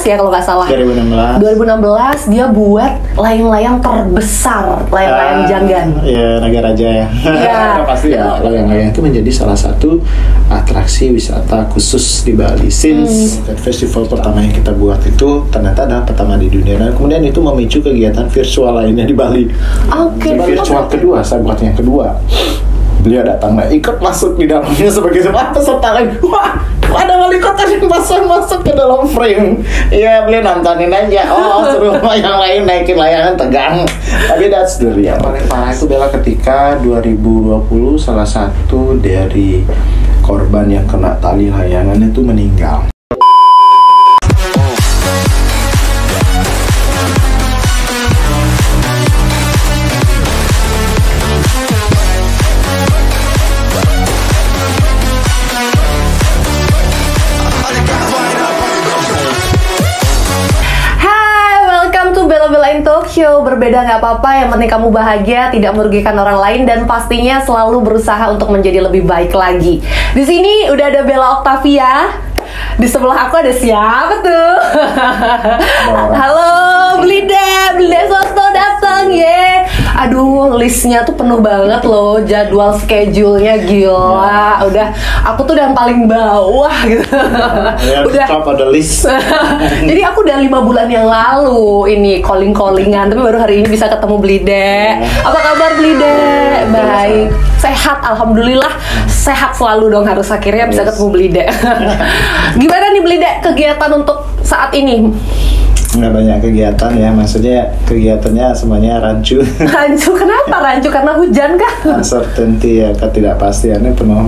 ya kalau nggak salah. 2016 dia buat layang-layang terbesar, layang-layang Janggan. Ya, Naga Raja ya. Iya. Pasti ya, layang-layang itu menjadi salah satu atraksi wisata khusus di Bali. Since festival pertama yang kita buat itu ternyata adalah pertama di dunia, dan kemudian itu memicu kegiatan virtual lainnya di Bali. Oke. Virtual kedua, saya buat yang kedua. Beliau datang, ikut masuk di dalamnya sebagai sebuah peserta lain. Wah, ada wali kota yang masuk ke dalam frame. Iya, beliau nontonin aja. Oh, seru. Yang lain naikin layangan tegang. Tapi that's the real. Paling parah itu Bella ketika 2020 salah satu dari korban yang kena tali layangan itu meninggal. Bella-bellain talk show, berbeda nggak apa-apa, yang penting kamu bahagia, tidak merugikan orang lain, dan pastinya selalu berusaha untuk menjadi lebih baik lagi. Di sini udah ada Bella Octavia, di sebelah aku ada siapa tuh? Halo, Blida Sosto datang ya. Aduh, listnya tuh penuh banget loh, jadwal schedule-nya gila. Udah, aku tuh udah yang paling bawah gitu. Udah top of the list. Jadi aku udah 5 bulan yang lalu ini calling-callingan, tapi baru hari ini bisa ketemu Blida. Apa kabar Blida? Baik, sehat, alhamdulillah. Sehat selalu dong, harus akhirnya bisa ketemu Blida. Gimana nih Blida kegiatan untuk saat ini? Nggak banyak kegiatan ya, maksudnya kegiatannya semuanya rancu. Rancu, kenapa rancu? Karena hujan kah? Uncertainty ya, ketidakpastiannya penuh,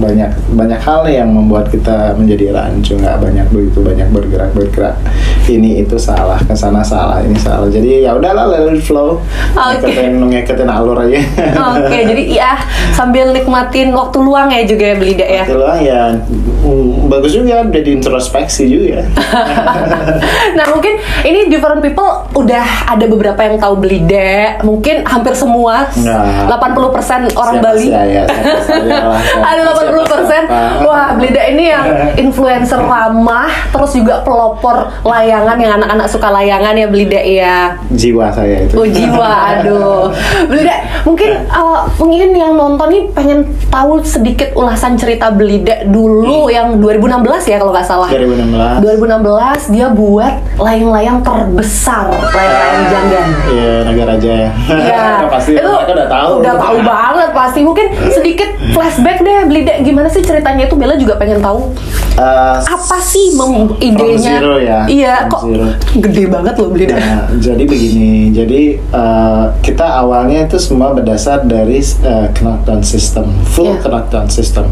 banyak hal yang membuat kita menjadi rancu, nggak begitu banyak bergerak. Ini itu salah, kesana salah, ini salah. Jadi ya udahlah, let it flow. Ngiketin alur aja. Oke, jadi ya sambil nikmatin waktu luang ya juga ya Blida ya. Waktu luang ya bagus juga, jadi introspeksi juga. Nah mungkin ini different people udah ada beberapa yang tahu Blida, mungkin hampir semua. 80% orang Bali. Ada 80%. Wah, Blida ini yang influencer ramah, terus juga pelopor layangan, yang anak-anak suka layangan ya Blida ya. Jiwa saya itu. Oh jiwa, aduh. Blida, mungkin yang nonton nih pengen tahu sedikit ulasan cerita Blida dulu yang 2016 ya kalau nggak salah. 2016 dia buat layang-layang terbesar, layang-layang Janggan. Iya, Naga Raja ya. Iya. Pasti itu mereka udah tahu. Udah tahu banget pasti. Mungkin sedikit flashback deh Blida, gimana sih ceritanya itu? Bella juga pengen tahu. Apa sih idenya? Zero ya. Iya, kok gede banget loh Blida. Nah, jadi begini. Jadi kita awalnya itu semua berdasar dari knockdown system, full knockdown system.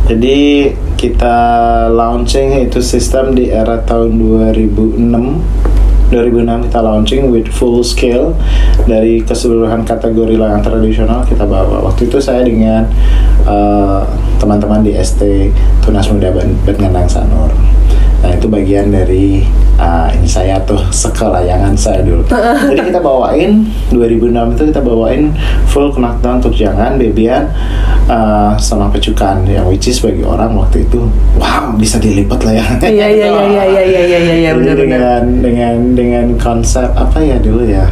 Jadi kita launching itu sistem di era tahun 2006 kita launching with full scale dari keseluruhan kategori layangan tradisional kita bawa. Waktu itu saya dengan teman-teman di ST Tunas Muda Batngandang Sanur. Nah itu bagian dari ini saya tuh sekelayangan saya dulu. Jadi kita bawain 2006 itu kita bawain full knockdown untuk Jangan, Bebian, sama Pecukan, yang which is bagi orang waktu itu wow bisa dilipat lah ya. Iya benar. Dengan konsep apa ya dulu ya.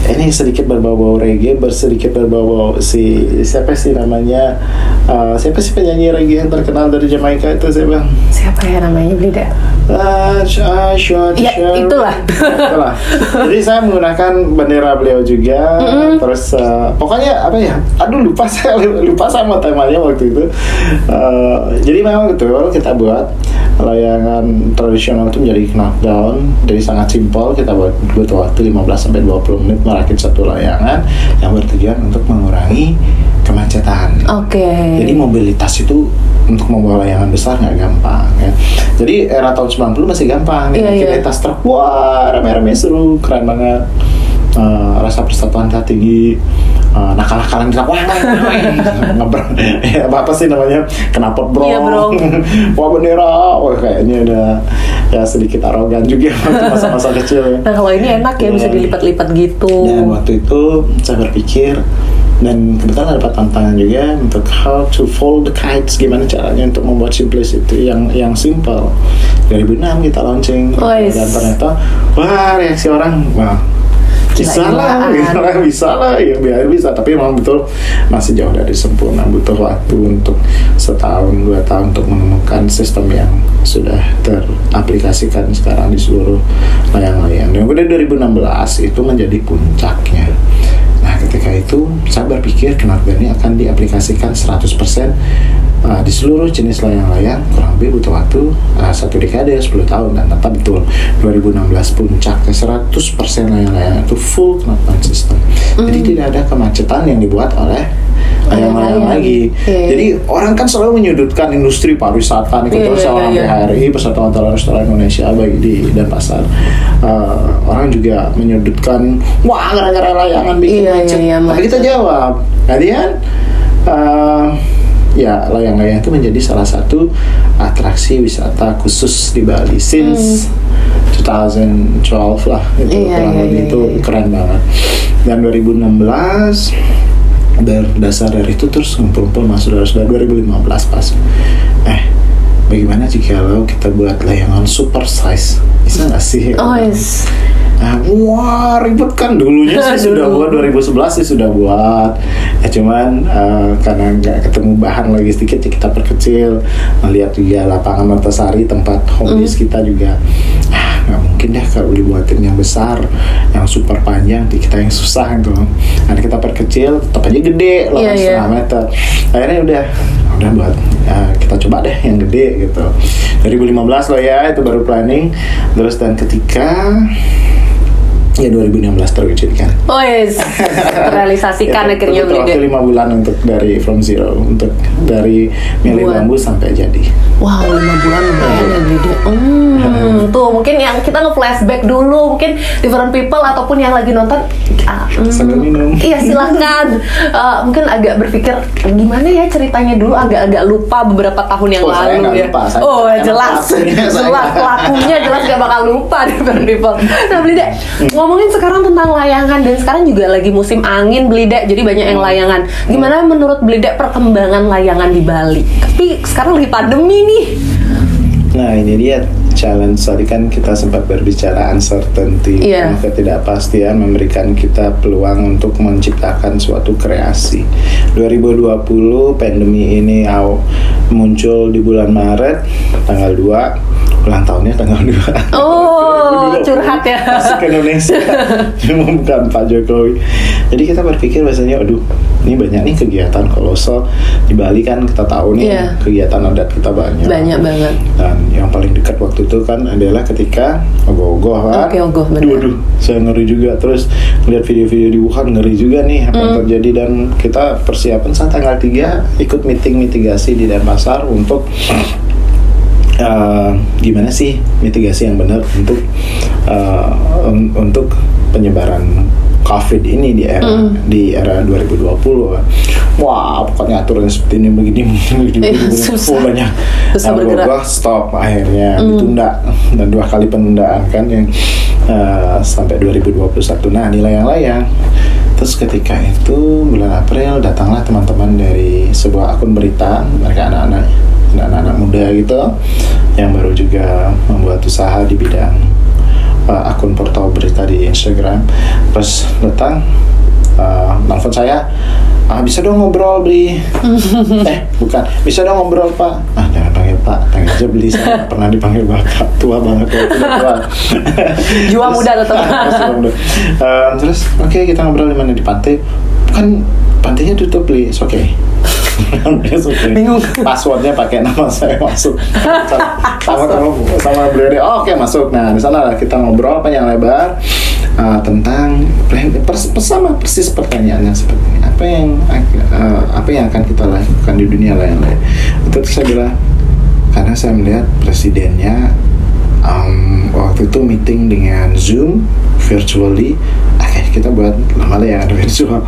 Ini sedikit berbau-bau reggae, sedikit berbau-bau siapa sih namanya, siapa sih penyanyi reggae yang terkenal dari Jamaika itu siapa ya namanya Blida? Ya itulah. Jadi saya menggunakan bendera beliau juga. Terus pokoknya apa ya, lupa sama temanya waktu itu. Jadi memang betul kita buat layangan tradisional itu menjadi knockdown. Jadi sangat simpel, kita butuh waktu 15-20 menit merakit satu layangan yang bertujuan untuk mengurangi kemacetan. Jadi mobilitas itu untuk membawa layangan besar nggak gampang ya. Jadi era tahun 90 masih gampang. Kita tas truk, wah rame-rame seru, keren banget. Rasa persatuan kita tinggi. Nakal-nakalan kita apa sih namanya, kenapa bro? Iya bro. Wah bendera, kayaknya udah ya sedikit arogan juga waktu masa-masa kecil. Nah kalau ini enak ya, bisa dilipat-lipat gitu. Dan waktu itu saya berpikir, dan kebetulan dapat tantangan juga untuk how to fold the kites, gimana caranya untuk membuat simplicity yang simple. 2006 kita launching. Dan ternyata wah reaksi orang wah bisa lah ya biar bisa, tapi memang betul masih jauh dari sempurna, butuh waktu untuk 1-2 tahun untuk menemukan sistem yang sudah teraplikasikan sekarang di seluruh layang-layang. Dan kemudian 2016 itu menjadi puncaknya. Nah ketika itu saya berpikir kenapa ini akan diaplikasikan 100% di seluruh jenis layang-layang, kurang lebih butuh waktu 1 dekade 10 tahun, dan tetap betul 2016 puncaknya 100% layang-layang itu full knot-down system. Jadi tidak ada kemacetan yang dibuat oleh layang-layang lagi. Jadi orang kan selalu menyudutkan industri pariwisata nih, terus orang PHRI, Persatuan Hotel Restoran Indonesia baik di Denpasar. Orang juga menyudutkan wah gara-gara layangan bikin macet. Tapi kita jawab, kalian ya layang-layang itu menjadi salah satu atraksi wisata khusus di Bali since 2012 lah itu kurang lebih itu keren banget. Dan 2016 berdasar dari itu terus ngumpul-ngumpul mas saudara-saudara 2015 pas bagaimana jika kita buat layangan super size, bisa nggak sih? Wah ribet kan dulunya sih sudah buat 2011 sih sudah buat cuman karena nggak ketemu bahan logistiknya kita perkecil, melihat juga lapangan Mertasari tempat home base kita juga nggak mungkin deh kalau dibuatin yang besar yang super panjang kita yang susah gitu. Nah kita perkecil tetap aja gede 8,5 meter. Akhirnya udah buat kita coba deh yang gede gitu. 2015 loh ya itu baru planning terus, dan ketika 2016 terwujudkan. Realisasikan akhirnya Blide. Waktu 5 bulan untuk dari from zero, untuk dari milih bambu sampai jadi. Wow, 5 bulan lumayan ya Blide. Tuh mungkin yang kita nge-flashback dulu, mungkin different people ataupun yang lagi nonton sambil minum. Iya silahkan. Mungkin agak berpikir gimana ya ceritanya dulu, agak lupa beberapa tahun yang lalu ya. Lupa, jelas pelakunya jelas gak bakal lupa different people. Nah Blide, ngomongin sekarang tentang layangan dan sekarang juga lagi musim angin Blide, jadi banyak yang layangan. Gimana menurut Blide perkembangan layangan di Bali? Tapi sekarang lagi pandemi nih. Nah ini dia challenge, tadi kan kita sempat berbicara uncertainty, ketidakpastian memberikan kita peluang untuk menciptakan suatu kreasi. 2020 pandemi ini muncul di bulan Maret tanggal 2, ulang tahunnya tanggal 2. Curhat ya. Masuk ke Indonesia diumumkan Pak Jokowi. Jadi kita berpikir bahasanya ini banyak nih kegiatan kolosal di Bali kan, kita tahu nih kegiatan adat kita banyak banget. Dan yang paling dekat waktu itu kan adalah ketika ogoh-ogoh kan. Waduh, saya ngeri juga. Terus melihat video-video di Wuhan ngeri juga nih apa yang terjadi, dan kita persiapan saat tanggal 3 ikut meeting mitigasi di Denpasar untuk gimana sih mitigasi yang benar untuk penyebaran COVID ini di era 2020. Wah, pokoknya aturan seperti ini begini banyak. Susah bergerak. Stop akhirnya ditunda, dan 2 kali penundaan kan yang sampai 2021. Nah, di layang-layang. Terus ketika itu bulan April datanglah teman-teman dari sebuah akun berita, mereka anak-anak muda gitu yang baru juga membuat usaha di bidang akun portal berita di Instagram. Terus datang nelfon saya, bisa dong ngobrol Bli. Bisa dong ngobrol Pak. Jangan panggil Pak, panggil aja Bli, saya pernah dipanggil Bapak, tua banget ya, tua. Jua muda tetap. Terus kita ngobrol di mana, di pantai. Kan pantainya tutup Bli, oke. Bingung. Passwordnya pakai nama saya, masuk sama beliau. Oke, masuk. Nah di sana kita ngobrol panjang lebar tentang persis pertanyaannya seperti ini. Apa yang akan kita lakukan di dunia lain-lain. Itu saya bilang karena saya melihat presidennya waktu itu meeting dengan Zoom virtually. Kita buat lama yang ada virtual.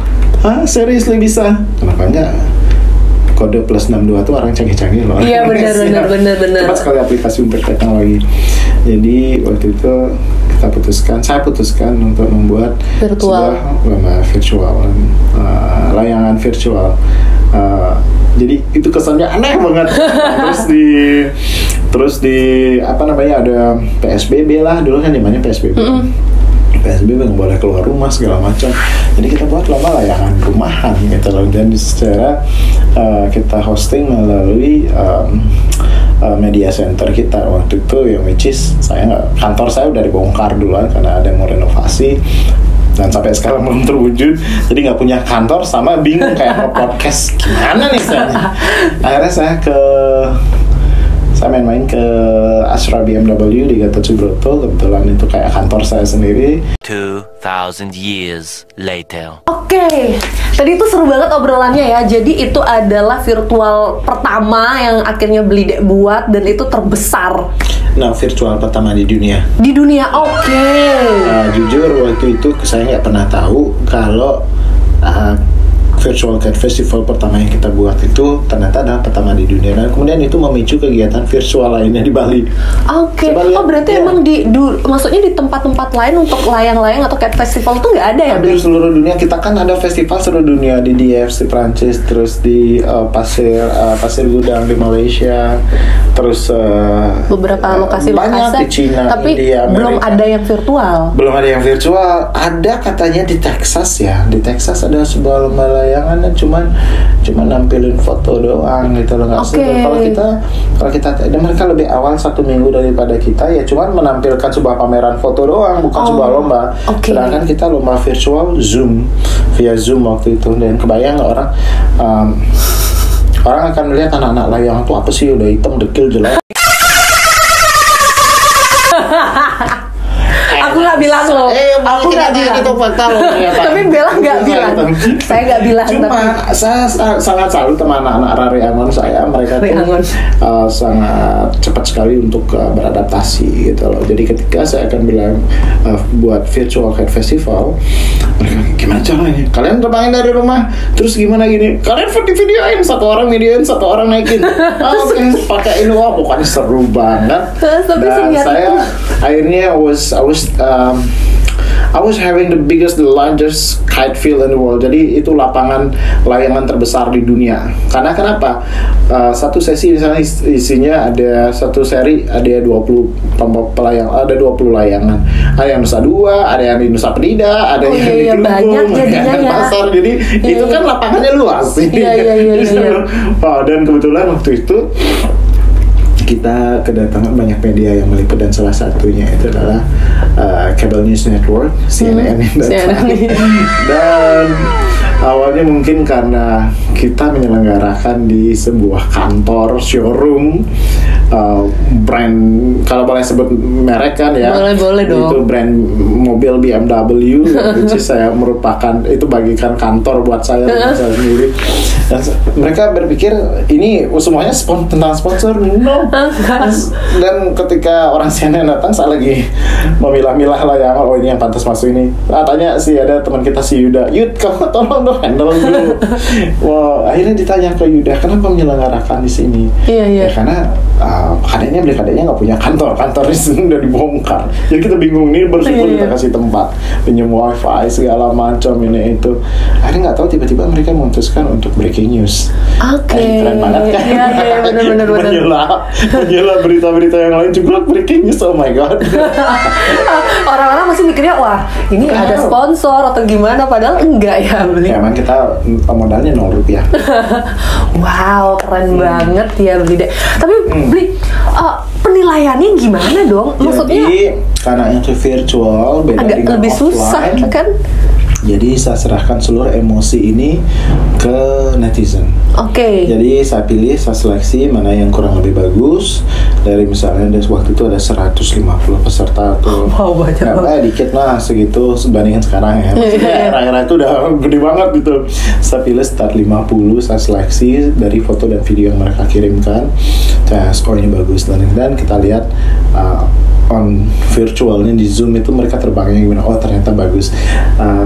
Seriously bisa? Kenapa enggak? Kode +62 tuh orang canggih-canggih loh. Iya benar. Cepat sekali aplikasi untuk teknologi. Jadi waktu itu saya putuskan untuk membuat sebuah virtual, layangan virtual. Jadi itu kesannya aneh banget. Terus Terus di apa namanya ada PSBB lah, dulu kan namanya PSBB. PSBB nggak boleh keluar rumah segala macam. Jadi kita buat lomba layangan rumahan gitu loh, dan secara kita hosting melalui media center kita waktu itu, yang which is kantor saya udah dibongkar dulu karena ada yang mau renovasi. Dan sampai sekarang belum terwujud, jadi nggak punya kantor sama bingung kayak mau podcast gimana nih saya. Akhirnya saya main-main ke Astra BMW di Gatot Subroto, kebetulan itu kayak kantor saya sendiri. 2000 years later. Oke, tadi itu seru banget obrolannya ya. Jadi itu adalah virtual pertama yang akhirnya Belidek buat, dan itu terbesar. Nah, virtual pertama di dunia. Di dunia, oke. Jujur waktu itu saya nggak pernah tahu kalau Virtual Cat Festival pertama yang kita buat itu ternyata adalah pertama di dunia, dan kemudian itu memicu kegiatan virtual lainnya di Bali. Oke. Oh, berarti emang maksudnya di tempat-tempat lain untuk layang-layang atau cat festival tuh nggak ada ya? Hampir seluruh dunia. Kita kan ada festival seluruh dunia di DFC Prancis, terus di Pasir Gudang di Malaysia, terus beberapa lokasi banyak di Cina, tapi India, Amerika. Belum ada yang virtual. Belum ada yang virtual. Ada katanya di Texas ya. Di Texas ada sebuah lomba layangan yang cuma nampilin foto doang gitu loh, nggak seru. Kalau kita mereka lebih awal 1 minggu daripada kita, ya cuma menampilkan sebuah pameran foto doang, bukan sebuah lomba. Sedangkan kita lomba virtual via Zoom waktu itu, dan kebayang orang akan melihat anak-anak layangan tuh apa sih, udah hitam dekil jelek. Aku nggak bilang loh. Aku nggak bilang. Itu fakta loh. Tapi Bella nggak bilang. Saya nggak bilang. Cuma saya sangat salut sama anak-anak Rari Angon saya. Mereka tuh sangat cepat sekali untuk beradaptasi gitu loh. Jadi ketika saya akan bilang buat virtual cat festival, mereka gimana caranya? Kalian terbangin dari rumah, terus gimana gini? Kalian videoin, satu orang videoin, satu orang naikin. Oke, pakai ini, wah pokoknya seru banget. Dan saya akhirnya I was having the largest kite field in the world. Jadi itu lapangan layangan terbesar di dunia. Karena kenapa? Satu sesi misalnya isinya ada satu seri ada 20 pelayang, ada 20 layangan. Ada yang Nusa Dua, ada yang di Nusa Penida, ada yang di Kelungkung, ada yang Pasar. Jadi itu kan lapangannya luas. Dan kebetulan waktu itu kita kedatangan banyak media yang meliput, dan salah satunya itu adalah Cable News Network, CNN yang datang. Dan awalnya mungkin karena kita menyelenggarakan di sebuah kantor showroom brand, kalau boleh sebut merek kan ya, boleh dong. Itu brand mobil BMW, which is saya merupakan itu bagikan kantor buat saya sendiri. Dan mereka berpikir ini semuanya tentang sponsor, no. Dan ketika orang CNN datang, saya lagi memilah-milah layangan, oh ini yang pantas masuk ini. Tanya sih ada teman kita si Yuda, Yud kamu tolong dong handle dulu. Wah, akhirnya ditanya ke Yuda, kenapa menyelenggarakan di sini? Iya. Ya karena kadenya nggak punya kantor di sini udah dibongkar. Jadi kita bingung nih, bersyukur kita kasih tempat, pinjam wifi segala macam ini itu. Akhirnya nggak tahu tiba-tiba mereka memutuskan untuk breaking news. Keren banget kan? Iya, benar. Menyela berita-berita yang lain juga breaking news. Oh my god. Orang-orang masih mikirnya wah ini ada sponsor atau gimana, padahal enggak ya Beli. Ya emang kita modalnya Rp0. Wow, keren banget ya Beli. Tapi Beli, penilaiannya gimana dong? Maksudnya jadi karena itu virtual beda agak dengan lebih offline, susah kan? Jadi saya serahkan seluruh emosi ini ke netizen. Jadi saya seleksi mana yang kurang lebih bagus. Dari misalnya dari waktu itu ada 150 peserta tuh. Wow, banyak banget. Dikit lah segitu sebandingin sekarang ya. Maksudnya era-era itu udah gede banget gitu. Saya pilih start 50, saya seleksi dari foto dan video yang mereka kirimkan. Tes, oh ini bagus, dan kita lihat on virtualnya di Zoom itu mereka terbangnya gimana? Oh ternyata bagus.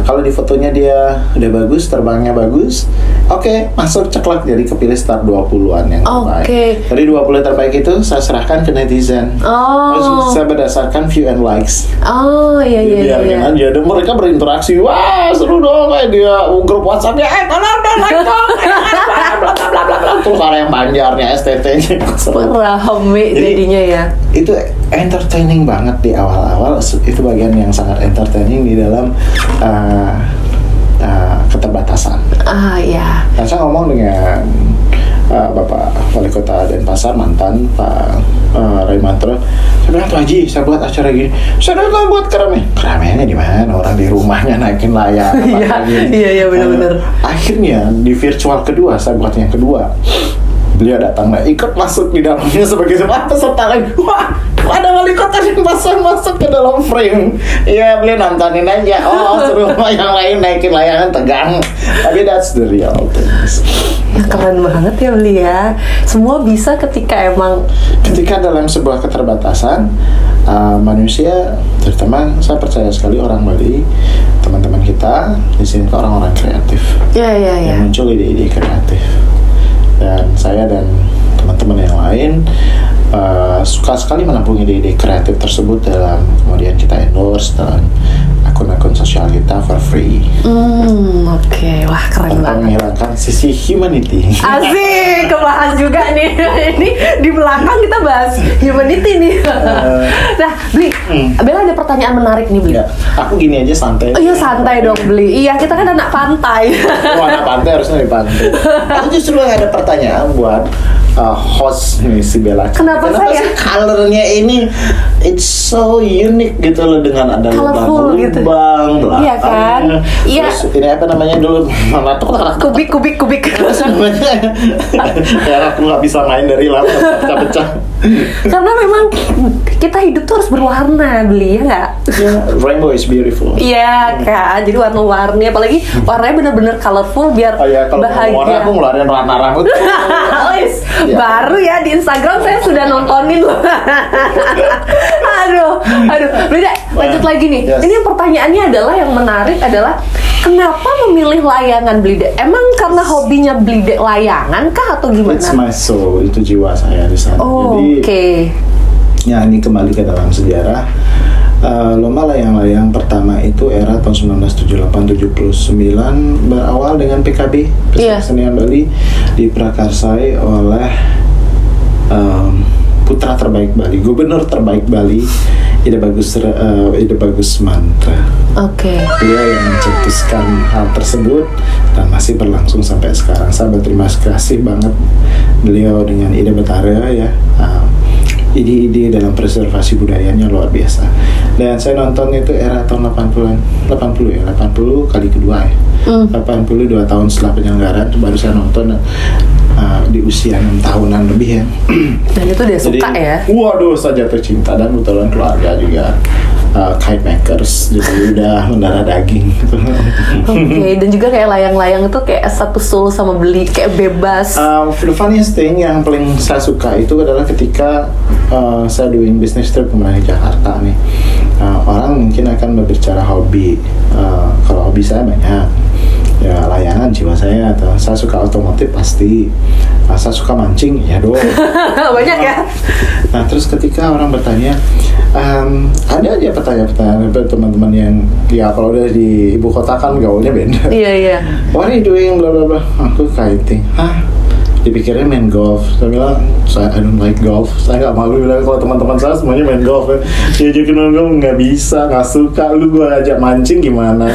Kalau di fotonya dia udah bagus, terbangnya bagus, oke, masuk ceklek, jadi kepilih start 20-an yang terbaik. Dari 20 terbaik itu saya serahkan ke netizen. Terus saya berdasarkan view and likes. Iya. Aja, dan mereka berinteraksi, wah seru dong, kayak dia grup WhatsApp-nya, tolong dong, like dong, bla bla bla. Terus ada yang banjarnya, STT-nya rame jadinya ya. Itu entertaining banget di awal-awal. Itu bagian yang sangat entertaining di dalam keterbatasan. Ya. Nah, saya ngomong dengan Bapak Wali Kota Denpasar, mantan Pak Raimantro. Saya bilang, Tuh Haji, saya buat acara gini. Saya udah buat keramaiannya di mana? Orang di rumahnya naikin layar. Iya, benar-benar. Akhirnya di virtual kedua, saya buat yang kedua. Beliau datang, ikut masuk di dalamnya sebagai peserta lain. Wah, ada wali kota Denpasar masuk ke dalam frame. Iya, beliau nontonin aja. Oh, seru. Yang lain naikin layangan tegang. Tapi that's the real things. Ya, keren banget ya Beli ya. Semua bisa ketika dalam sebuah keterbatasan manusia, terutama saya percaya sekali orang Bali, teman-teman kita di sini orang-orang kreatif. Iya. Yang muncul ide-ide kreatif. Dan saya dan teman-teman yang lain suka sekali menampung ide-ide kreatif tersebut dalam kemudian kita endorse dalam akun-akun sosial kita for free. Oke. Wah, keren banget. Menghilangkan sisi humanity. Asik, kebahas juga nih. Ini di belakang kita bahas humanity nih. Nah, Beli, Bella ada pertanyaan menarik nih, Beli. Ya, aku gini aja santai. Iya, santai dong, Beli. Iya, kita kan anak pantai. Anak pantai harusnya di pantai. Aku justru ada pertanyaan buat host nih, si Bella. Kenapa saya? Sih colornya ini it's so unique gitu loh, dengan ada colorful gitu. Iya kan? Iya. Terus ini apa namanya dulu? Kubik. Ya aku nggak bisa main dari laptop pecah-pecah. Karena memang kita hidup tuh harus berwarna, Beli, ya nggak? Rainbow is beautiful. Iya kan, jadi warna-warni, apalagi warnanya bener-bener colorful biar kalau bahagia. warna aku ngeluarin warna rambut. Ya. Baru ya di Instagram saya sudah nontonin loh. aduh, Beli, lanjut lagi nih. Yes. Ini pertanyaannya adalah yang menarik adalah kenapa memilih layangan, Beli? Emang karena hobinya Beli layangan kah atau gimana? It's my soul, itu jiwa saya di sana. Oke. Ya, ini kembali ke dalam sejarah. Lomba layang-layang pertama itu era tahun 1978-79 berawal dengan PKB, Kesenian Bali, diprakarsai oleh putra terbaik Bali, gubernur terbaik Bali, Ida Bagus Mantra. Dia yang mencetuskan hal tersebut dan masih berlangsung sampai sekarang. Saya berterima kasih banget beliau dengan Ida Betara ya. Ide-ide dalam preservasi budayanya luar biasa. Dan saya nonton itu era tahun 80 kali kedua ya. 82 tahun setelah penyelenggaraan baru saya nonton di usia 6 tahunan lebih ya. Dan itu dia suka ya. Waduh, saya jatuh cinta, dan kebetulan keluarga juga kite makers, jadi udah mendarah daging gitu. Dan juga kayak layang-layang itu kayak satu soul sama Beli, kayak bebas. The funniest thing yang paling saya suka itu adalah ketika saya doing business trip kemarin ke Jakarta nih. Orang mungkin akan berbicara hobi. Kalau hobi saya banyak. Ya layangan jiwa saya, atau saya suka otomotif pasti, saya suka mancing ya dong. Banyak ya. Nah terus ketika orang bertanya, ada aja pertanyaan-pertanyaan dari teman-teman yang ya kalau udah di ibu kota kan gaulnya beda. Iya. What are you doing? Bla bla bla. Aku kiting. Dipikirnya main golf. Saya bilang, I don't like golf. Saya nggak malu bilang kalau teman-teman saya semuanya main golf ya. Diajakin main golf nggak bisa, nggak suka. Lu gua ajak mancing gimana?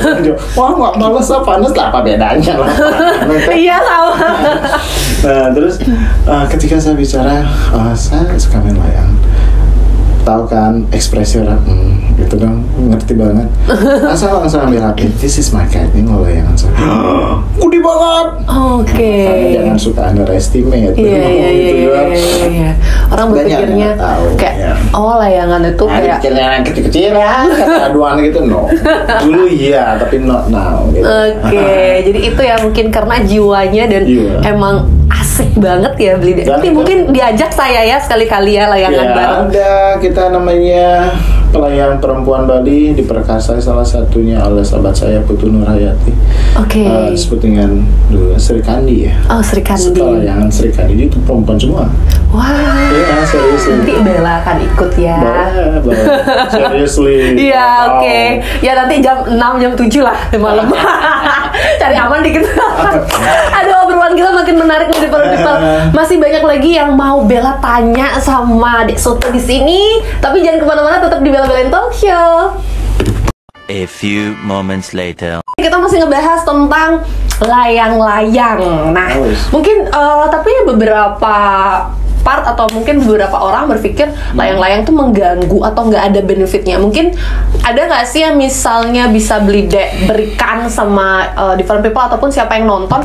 Wah nggak males lah, panas lah, apa bedanya lah. Iya sama. Nah terus ketika saya bicara, saya suka main layang. Tahu kan ekspresi orang gitu dong, ngerti banget. Asal langsung ambil HP, this is my cat, ini lo layangan saya. Gede banget. Jangan suka underestimate. Iya. Orang berpikirnya kayak layangan itu kayak yang kecil-kecil ya, kata aduan gitu. No. Dulu iya, tapi not now. Gitu. Jadi itu ya mungkin karena jiwanya dan emang asik asik banget ya beli. Nanti mungkin diajak saya ya sekali-kali ya layangan Ya, bareng. ada kita namanya pelayang perempuan Bali diperkasai salah satunya oleh sahabat saya Putu Nurhayati. Oke. Disebut dengan Sri Kandi ya. Oh, Sri Kandi. Layangan Sri Kandi itu perempuan semua. Wah. Iya, serius. Nanti Bella akan ikut ya. Boleh. Seriously. Iya, oke. Ya nanti jam 6, jam 7 lah malam. Cari aman dikit. Aduh, obrolan kita makin menarik nih Deeper People. Masih banyak lagi yang mau Bella tanya sama Dek Soto di sini. Tapi jangan kemana-mana, tetap di Bella Bella Talk Show. A few moments later. Kita masih ngebahas tentang layang-layang. Nah, mungkin tapi beberapa part atau mungkin beberapa orang berpikir layang-layang tuh mengganggu atau nggak ada benefitnya. Mungkin ada nggak sih yang misalnya bisa berikan sama different people ataupun siapa yang nonton,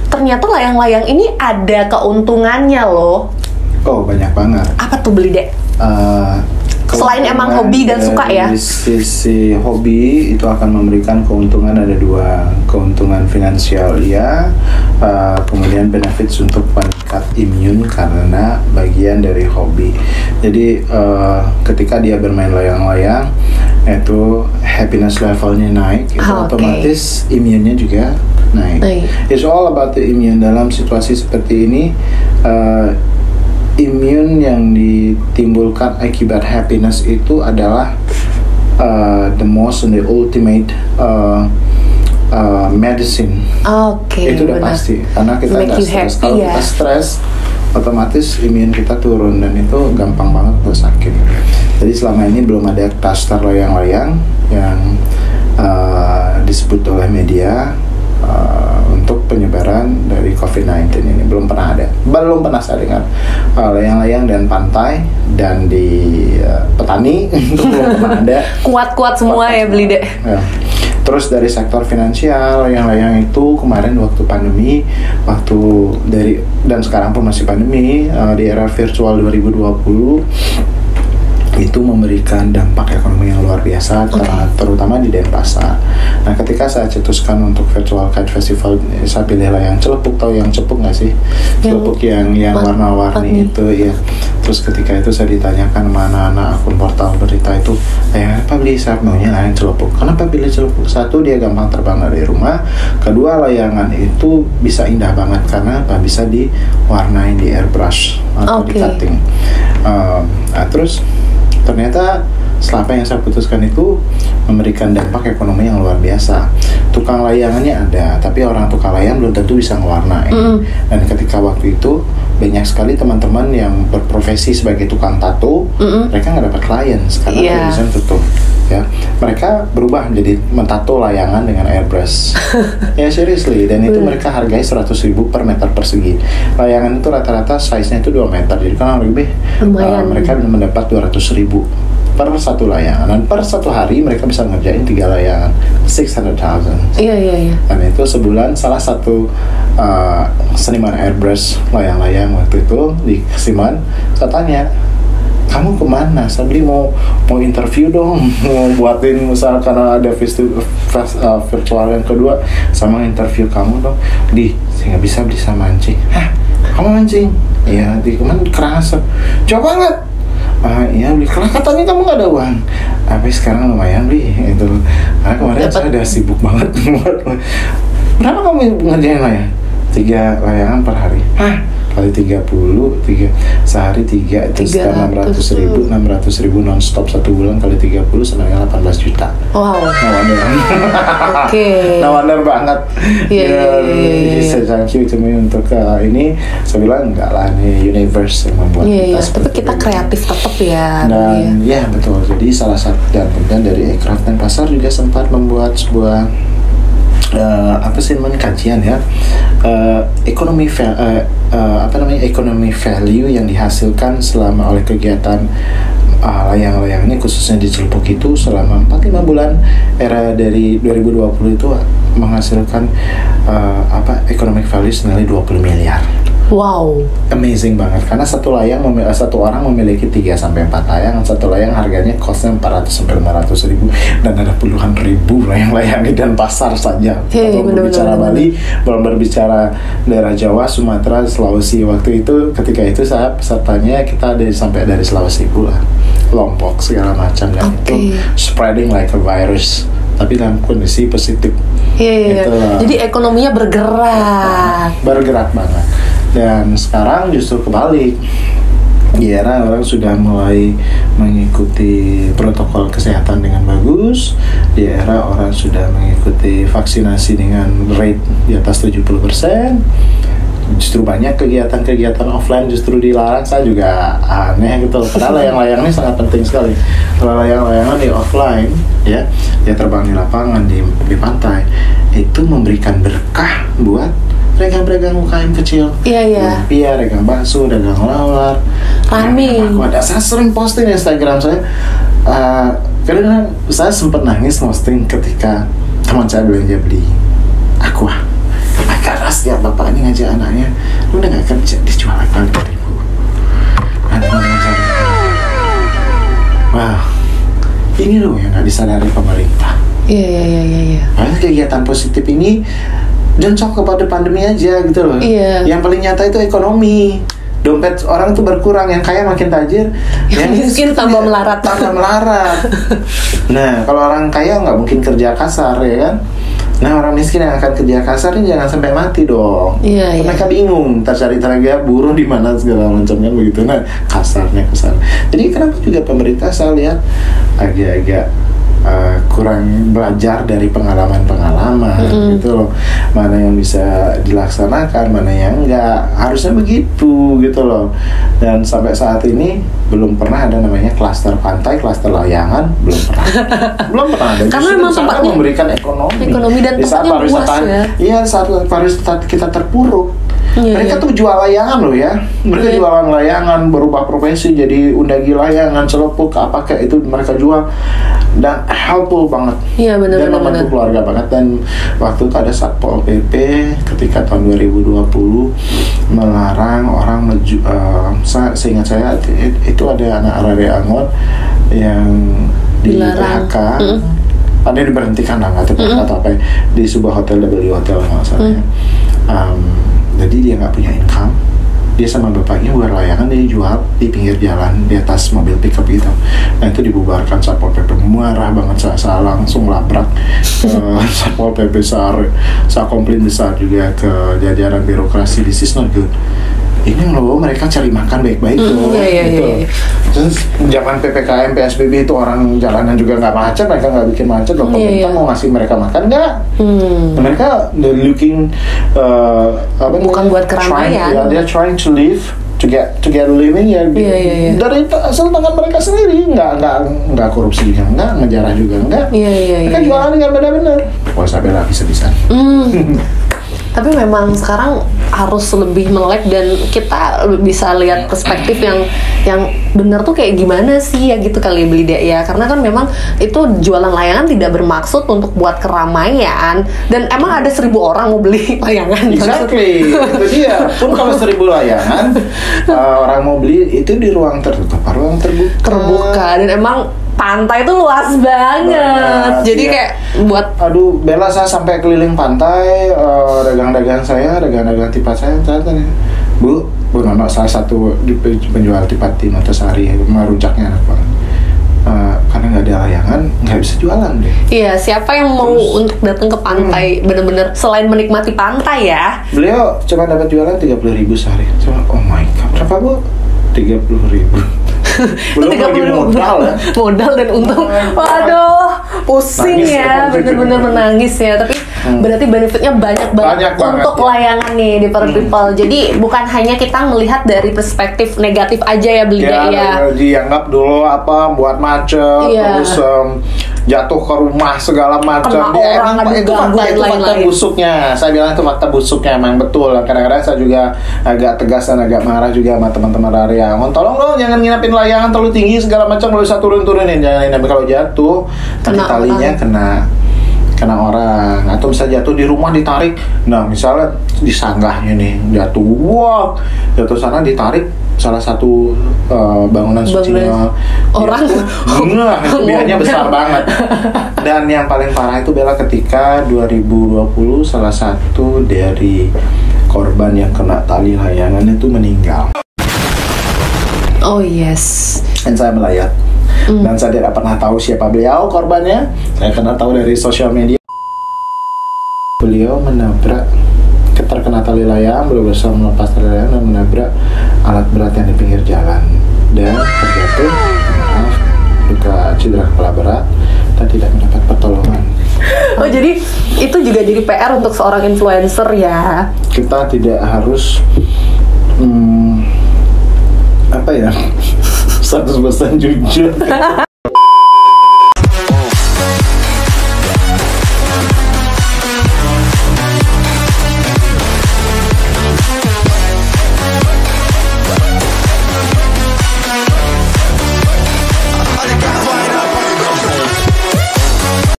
ternyata layang-layang ini ada keuntungannya loh. Oh, banyak banget. Apa tuh beli dek? Selain emang hobi dan suka ya? Dari sisi hobi itu akan memberikan keuntungan, ada dua, keuntungan finansial ya, kemudian benefits untuk meningkat imun karena bagian dari hobi. Jadi ketika dia bermain layang-layang itu happiness levelnya naik, itu otomatis imunnya juga naik. It's all about the immune. Dalam situasi seperti ini imun yang ditimbulkan akibat happiness itu adalah the most and the ultimate medicine. Itu udah pasti karena kita nggak stres. Kalau kita stres, otomatis imun kita turun dan itu gampang banget buat sakit. Jadi selama ini belum ada klaster layang-layang yang disebut oleh media untuk penyebaran dari COVID-19 ini belum pernah ada. Belum pernah saya dengar layang-layang dan pantai dan di petani itu belum pernah ada. Kuat-kuat semua ya beli dek. Ya. Terus dari sektor finansial, layang-layang itu kemarin waktu pandemi, dan sekarang pun masih pandemi, di era virtual 2020 itu memberikan dampak ekonomi yang luar biasa, terutama di Denpasar. Nah, ketika saya cetuskan untuk virtual kite festival, saya pilih layang celepuk. Tahu yang cepuk nggak sih? Celepuk yang warna-warni itu ya. Terus ketika itu saya ditanyakan sama anak-anak akun portal berita itu, apa beli? Saya maunya layang celepuk. Kenapa pilih celepuk? Satu, dia gampang terbang dari rumah. Kedua, layangan itu bisa indah banget karena bisa diwarnain di airbrush atau di cutting. Terus ternyata setelah apa yang saya putuskan itu memberikan dampak ekonomi yang luar biasa. Tukang layangannya ada, tapi orang tukang layang belum tentu bisa ngewarnain. Dan ketika waktu itu banyak sekali teman-teman yang berprofesi sebagai tukang tato, mereka nggak dapat clients karena tulisan tutup. Ya, mereka berubah menjadi mentato layangan dengan airbrush. Ya, seriously, dan itu mereka hargai 100.000 per meter persegi. Layangan itu rata-rata size-nya itu 2 meter, jadi kan lebih mereka mendapat 200.000 per satu layangan, dan per satu hari mereka bisa ngerjain 3 layangan, 600,000. Iya. Dan itu sebulan salah satu seniman airbrush layang-layang waktu itu di Kasiman, saya tanya, kamu kemana? Saya beli mau interview dong, mau buatin misalkan ada virtual yang kedua, sama interview kamu dong. Saya nggak bisa mancing. Hah? Kamu mancing? Iya, di kemana? Kerasa. Coba nggak? Iya beli, karena katanya kamu nggak ada uang. Tapi sekarang lumayan beli itu. Karena kemarin saya udah sibuk banget. Berapa kamu ngerjain layang? 3 layangan per hari. Hah? Kali 30, sehari 3 itu sekitar 600.000 non-stop 1 bulan kali 30 sebenarnya 18 juta. Wow. No wonder banget. Jadi saya to me untuk ini, saya bilang enggak lah, ini universe yang membuat kita. Tapi kita kreatif tetap ya. Dan ya betul. Jadi salah satu dan kemudian dari Aircraft Denpasar juga sempat membuat sebuah kajian ya, ekonomi value yang dihasilkan selama oleh kegiatan layang-layang ini, khususnya di Celupuk itu selama 4-5 bulan era dari 2020 itu menghasilkan economic value senilai 20 miliar. Wow. Amazing banget karena satu orang memiliki 3 sampai 4 layang. Satu layang harganya costnya 400 sampai 500 ribu dan ada puluhan ribu layang-layang dan pasar saja. Belum berbicara Bali, belum berbicara daerah Jawa, Sumatera, Sulawesi. Waktu itu ketika itu saya pesertanya kita sampai dari Sulawesi pula, Lombok segala macam dan itu spreading like a virus. Tapi dalam kondisi positif. Iya. Jadi ekonominya bergerak banget. Dan sekarang justru kebalik. Di era orang sudah mulai mengikuti protokol kesehatan dengan bagus. Di era orang sudah mengikuti vaksinasi dengan rate di atas 70%. Justru banyak kegiatan-kegiatan offline justru dilarang. Saya juga aneh gitu. Padahal layang-layang ini sangat penting sekali. Kalau layang-layangan di offline, ya, dia terbang di lapangan, di pantai, itu memberikan berkah buat pedagang-pedagang UKM kecil. Iya. Lumpia, dagang bakso, dagang lawar. Rame. Saya sering posting di Instagram saya. Karena saya sempat nangis posting ketika teman saya belanja beli aqua. Keras ya bapak ini ngajak anaknya, lu udah gak kerja dijual lagi 2.000. Wah, ini loh yang gak disadari pemerintah. Iya. Banyak kegiatan positif ini dan sok kepada pandemi aja gitu loh. Iya. Yang paling nyata itu ekonomi. Dompet orang tuh berkurang, yang kaya makin tajir, yang miskin tambah melarat. Nah, kalau orang kaya nggak mungkin kerja kasar, ya kan? Nah, orang miskin yang akan kerja kasar ini jangan sampai mati dong. Iya. Mereka bingung, cari tenaga buruh di mana segala macam kan begitu. Nah, kasarnya. Jadi kenapa juga pemerintah saya lihat agak-agak kurang belajar dari pengalaman gitu loh, mana yang bisa dilaksanakan, mana yang enggak, harusnya begitu gitu loh. Dan sampai saat ini belum pernah ada namanya klaster pantai, klaster layangan, belum pernah ada. Karena memang tempatnya memberikan ekonomi dan tempatnya luas ya. Iya, saat pariwisata kita terpuruk. Mereka tuh jual layangan loh ya. Mereka jualan layangan, berubah profesi jadi undagi layangan, celepuk, apakah itu mereka jual. Dan helpful banget. Iya, benar. Dan membantu keluarga banget. Dan waktu itu ada Satpol PP ketika tahun 2020 melarang orang seingat saya itu ada anak area Angon yang di PHK. Ada yang diberhentikan lah, nggak tahu apa ya, di sebuah hotel, W Hotel masalahnya. Jadi dia nggak punya income, dia sama bapaknya buat layangan, dia jual di pinggir jalan di atas mobil pickup gitu. Nah itu dibubarkan Satpol PP, marah banget, saya langsung labrak Satpol PP, saya komplain besar juga ke jajaran birokrasi, this is not good. Ini loh mereka cari makan baik-baik tuh. Iya. Terus zaman PPKM, PSBB itu orang jalanan juga nggak macet, mereka nggak bikin macet loh. Pemerintah mau ngasih mereka makan nggak? Mereka looking bukan buat keramaian. They're trying to live, to get living ya. Dari asal tangan mereka sendiri, nggak korupsi juga, nggak ngejarah juga, nggak. Mereka jualan dengan benar-benar. Wah, saya bela bisa-bisa. Tapi memang sekarang harus lebih melek dan kita bisa lihat perspektif yang benar tuh kayak gimana sih ya gitu kali beli dia ya, karena kan memang itu jualan layangan tidak bermaksud untuk buat keramaian dan emang ada 1.000 orang mau beli layangan. Exactly, itu dia. Pun kalau 1.000 layangan orang mau beli itu di ruang tertutup, ruang terbuka dan emang pantai itu luas banget. Jadi kayak buat Bella saya sampai keliling pantai, dagang-dagang tipat saya ternyata nih. Bu nama salah satu penjual tipat di Notosari, rujaknya enak banget. Karena nggak ada layangan, nggak bisa jualan deh. Iya, siapa yang mau untuk datang ke pantai bener-bener selain menikmati pantai ya? Beliau cuma dapat jualan 30.000 sehari. Cuma, oh my god, berapa Bu? 30.000. Belum lagi modal dan untung. Waduh, pusing nangis ya, bener-bener menangis ya. Tapi berarti benefitnya banyak banget untuk layangan nih di para people. Jadi bukan hanya kita melihat dari perspektif negatif aja ya belinya ya. Dianggap dulu buat macet, terus jatuh ke rumah segala macam. Itu fakta busuknya. Saya bilang itu fakta busuknya, emang betul. Kadang-kadang saya juga agak tegas dan agak marah juga sama teman-teman area. Tolong dong jangan nginapin layangan terlalu tinggi segala macam, nggak usah turunin. Jangan, tapi kalau jatuh talinya kena kena orang, atau bisa jatuh di rumah ditarik. Nah misalnya di sanggahnya nih jatuh, wah jatuh sana ditarik salah satu bangunan sucinya orang. Nah, itu biayanya besar banget. Dan yang paling parah itu Bella ketika 2020 salah satu dari korban yang kena tali layangan itu meninggal. Oh yes. Dan saya melayat. Dan saya tidak pernah tahu siapa beliau korbannya. Saya pernah tahu dari sosial media. Beliau menabrak, terkena tali layang, berusaha melepas tali layang dan menabrak alat berat yang di pinggir jalan. Dan terjatuh, maaf, luka cedera kepala berat dan tidak mendapat pertolongan. Oh jadi itu juga jadi PR untuk seorang influencer ya. Kita tidak harus apa ya 100% jujur.